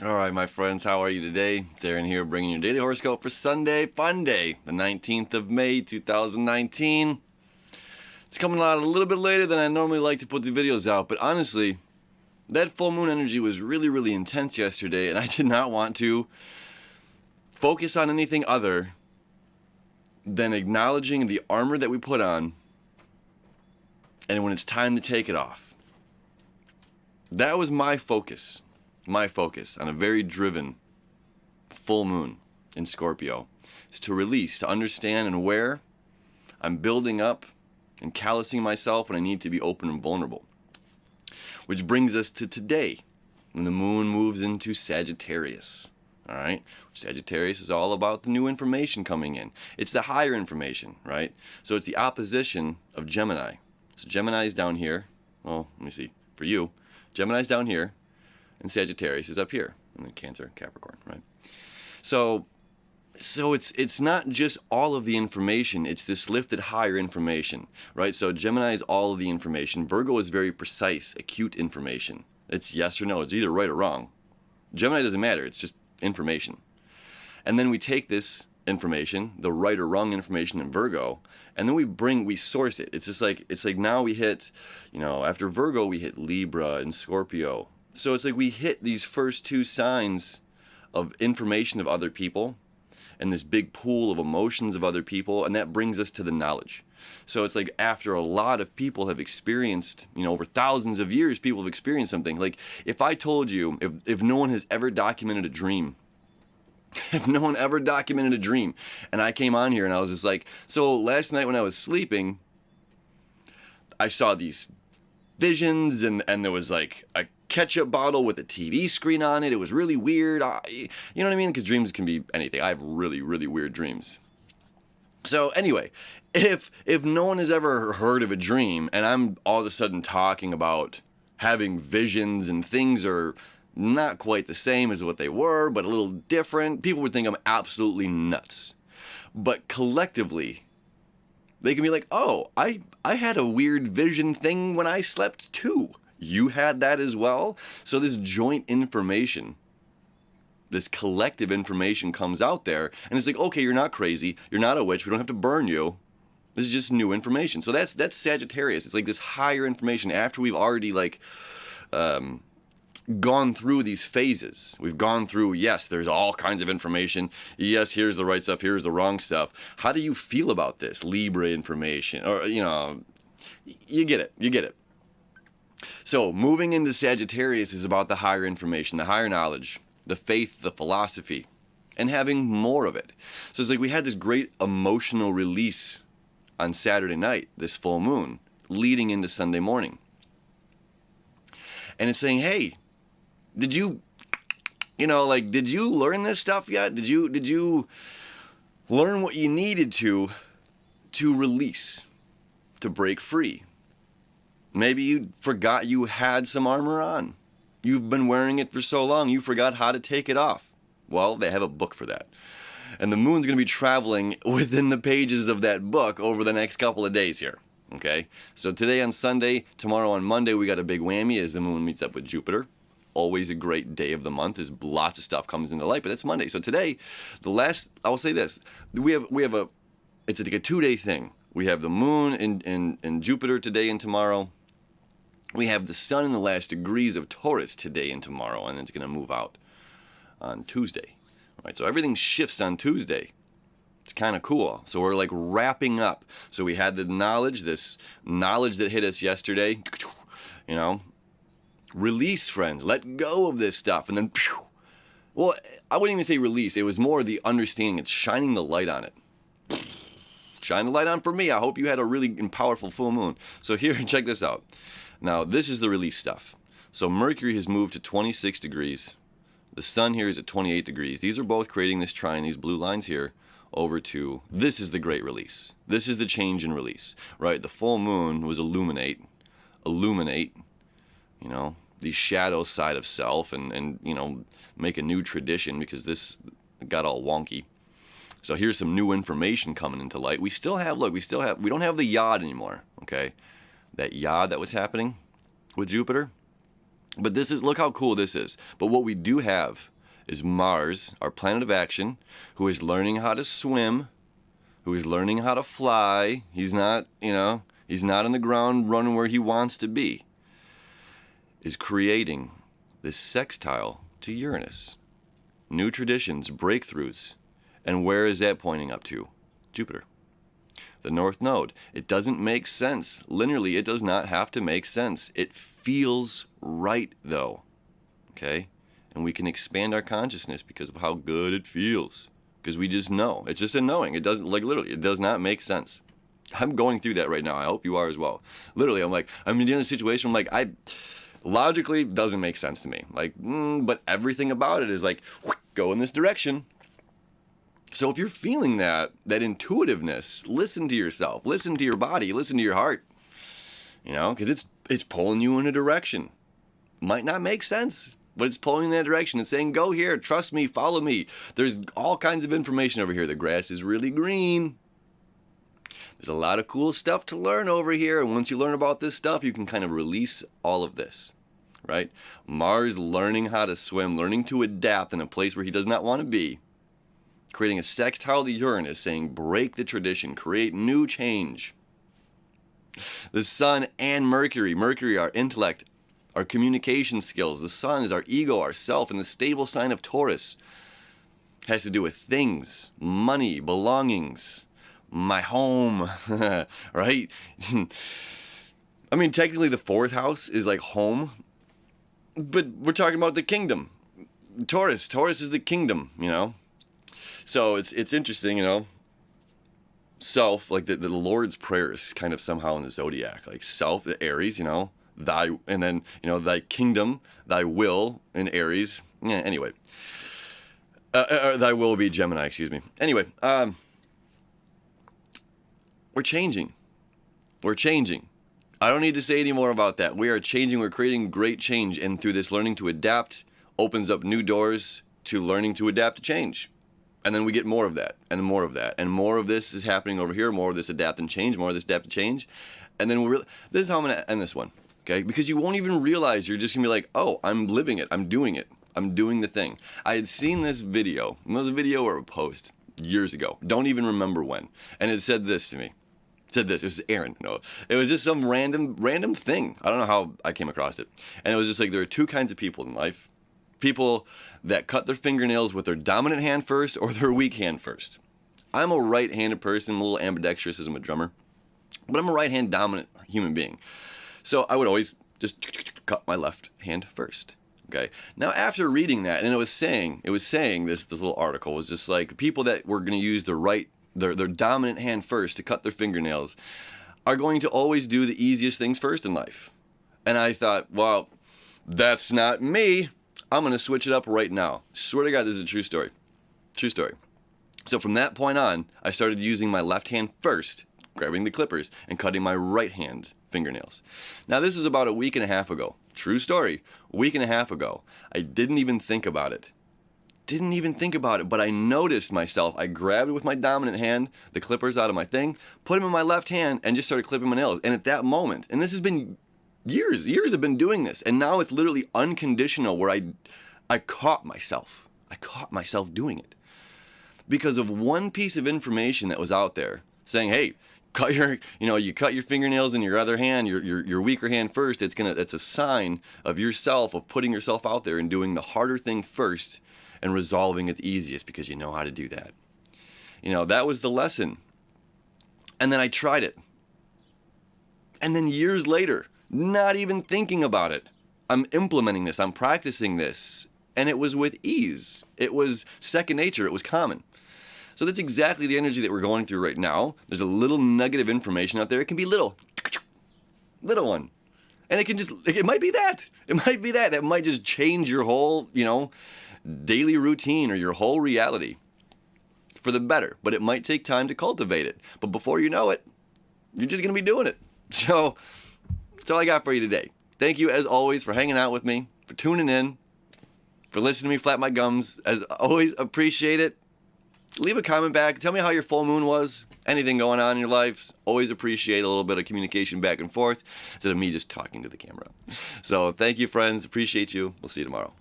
All right, my friends, how are you today? It's Aaron here bringing your daily horoscope for Sunday, fun day, the 19th of May, 2019. It's coming out a little bit later than I normally like to put the videos out, but honestly, that full moon energy was really intense yesterday, and I did not want to focus on anything other than acknowledging the armor that we put on and when it's time to take it off. That was my focus on a very driven full moon in Scorpio, is to release, to understand and where I'm building up and callousing myself when I need to be open and vulnerable. Which brings us to today, when the moon moves into Sagittarius. All right, Sagittarius is all about the new information coming in. It's the higher information, right? So it's the opposition of Gemini. So Gemini is down here. Well, let me see. For you, Gemini's down here, and Sagittarius is up here, and then Cancer, Capricorn, right? So it's not just all of the information, it's this lifted higher information, right? So Gemini is all of the information. Virgo is very precise, acute information. It's yes or no, it's either right or wrong. Gemini doesn't matter, it's just information. And then we take this information, the right or wrong information in Virgo, and then we source it. It's like now we hit, after Virgo we hit Libra and Scorpio. So it's like we hit these first two signs of information of other people and this big pool of emotions of other people, and that brings us to the knowledge. So it's like after a lot of people have experienced, over thousands of years, people have experienced something. Like if I told you, if no one has ever documented a dream, if no one ever documented a dream, and I came on here and I was just like, so last night when I was sleeping, I saw these visions, and there was like a ketchup bottle with a TV screen on it. It was really weird. You know what I mean? Because dreams can be anything. I have really weird dreams. So anyway, if no one has ever heard of a dream, and I'm all of a sudden talking about having visions and things are not quite the same as what they were, but a little different, people would think I'm absolutely nuts. But collectively, they can be like, oh, I had a weird vision thing when I slept too. You had that as well? So this joint information, this collective information comes out there, and it's like, okay, you're not crazy, you're not a witch, we don't have to burn you. This is just new information. So that's Sagittarius. It's like this higher information after we've already gone through these phases. We've gone through, yes, there's all kinds of information. Yes, here's the right stuff, here's the wrong stuff. How do you feel about this Libra information? Or, you get it. So moving into Sagittarius is about the higher information, the higher knowledge, the faith, the philosophy, and having more of it. So it's like we had this great emotional release on Saturday night, this full moon, leading into Sunday morning. And it's saying, hey, did you learn this stuff yet? Did you learn what you needed to release, to break free? Maybe you forgot you had some armor on. You've been wearing it for so long, you forgot how to take it off. Well, they have a book for that. And the moon's going to be traveling within the pages of that book over the next couple of days here. Okay? So today on Sunday, tomorrow on Monday, we got a big whammy as the moon meets up with Jupiter. Always a great day of the month as lots of stuff comes into light, but that's Monday. So today, I will say this, it's like a 2-day thing. We have the moon in Jupiter today and tomorrow. We have the sun in the last degrees of Taurus today and tomorrow, and it's going to move out on Tuesday. All right, so everything shifts on Tuesday. It's kind of cool. So we're like wrapping up. So we had this knowledge that hit us yesterday, release, friends, let go of this stuff, and then, well, I wouldn't even say release. It was more the understanding. It's shining the light on it. Shine the light on for me. I hope you had a really powerful full moon. So here, check this out. Now, this is the release stuff. So Mercury has moved to 26 degrees. The sun here is at 28 degrees. These are both creating this trine, these blue lines here, over to, this is the great release. This is the change and release, right? The full moon was illuminate, the shadow side of self and make a new tradition, because this got all wonky. So here's some new information coming into light. We don't have the yod anymore, okay? That yod that was happening with Jupiter, But this is, look how cool this is. But what we do have is Mars, our planet of action, who is learning how to swim, who is learning how to fly. He's not, he's not on the ground running where he wants to be. Is creating this sextile to Uranus. New traditions, breakthroughs. And where is that pointing up to? Jupiter. The North Node. It doesn't make sense. Linearly, it does not have to make sense. It feels right, though. Okay? And we can expand our consciousness because of how good it feels. Because we just know. It's just a knowing. It doesn't, like, literally, it does not make sense. I'm going through that right now. I hope you are as well. Literally, I'm in a situation, logically, doesn't make sense to me. But everything about it is like, go in this direction. So if you're feeling that intuitiveness, listen to yourself, listen to your body, listen to your heart, because it's pulling you in a direction. Might not make sense, but it's pulling in that direction. It's saying, go here, trust me, follow me. There's all kinds of information over here. The grass is really green. There's a lot of cool stuff to learn over here. And once you learn about this stuff, you can kind of release all of this, right? Mars learning how to swim, learning to adapt in a place where he does not want to be. Creating a sextile to Uranus, saying break the tradition, create new change. The Sun and Mercury. Mercury, our intellect, our communication skills. The Sun is our ego, our self, and the stable sign of Taurus has to do with things, money, belongings, my home, right? Technically the fourth house is like home, but we're talking about the kingdom. Taurus is the kingdom, So it's interesting, self, like the Lord's Prayer is kind of somehow in the zodiac, like self, the Aries, thy, and then, thy kingdom, thy will in Aries. Yeah, anyway. Thy will be Gemini, excuse me. Anyway, we're changing. We're changing. I don't need to say any more about that. We are changing. We're creating great change. And through this learning to adapt, opens up new doors to learning to adapt to change. And then we get more of that, and more of that, and more of this is happening over here, more of this adapt and change, more of this adapt and change. And then this is how I'm going to end this one, okay? Because you won't even realize, you're just going to be like, oh, I'm living it, I'm doing it, I'm doing the thing. I had seen this video, it was a video or a post years ago, don't even remember when, and it said this to me. It said this, it was Aaron, no, it was just some random thing. I don't know how I came across it. And it was just like, there are two kinds of people in life. People that cut their fingernails with their dominant hand first or their weak hand first. I'm a right-handed person, I'm a little ambidextrous as I'm a drummer, but I'm a right-hand dominant human being. So I would always just cut my left hand first. Okay. Now after reading that, and it was saying this little article was just like, the people that were going to use their dominant hand first to cut their fingernails are going to always do the easiest things first in life. And I thought, well, that's not me. I'm going to switch it up right now. Swear to God, this is a true story. True story. So from that point on, I started using my left hand first, grabbing the clippers, and cutting my right hand fingernails. Now this is about a week and a half ago. True story. A week and a half ago. I didn't even think about it. But I noticed myself. I grabbed it with my dominant hand, the clippers out of my thing, put them in my left hand, and just started clipping my nails. And at that moment, and this has been years have been doing this, and now it's literally unconditional where I caught myself doing it because of one piece of information that was out there saying, hey, you cut your fingernails in your other hand, your weaker hand first. It's a sign of yourself, of putting yourself out there and doing the harder thing first and resolving it the easiest because you know how to do that. That was the lesson. And then I tried it. And then years later, not even thinking about it, I'm implementing this, I'm practicing this, and it was with ease. It was second nature, it was common. So that's exactly the energy that we're going through right now. There's a little nugget of information out there. It can be little one. And it might be that. That might just change your whole, daily routine or your whole reality for the better. But it might take time to cultivate it. But before you know it, you're just going to be doing it. So that's all I got for you today. Thank you, as always, for hanging out with me, for tuning in, for listening to me flap my gums. As always, appreciate it. Leave a comment back. Tell me how your full moon was. anything going on in your life, always appreciate a little bit of communication back and forth instead of me just talking to the camera. So thank you, friends. Appreciate you. We'll see you tomorrow.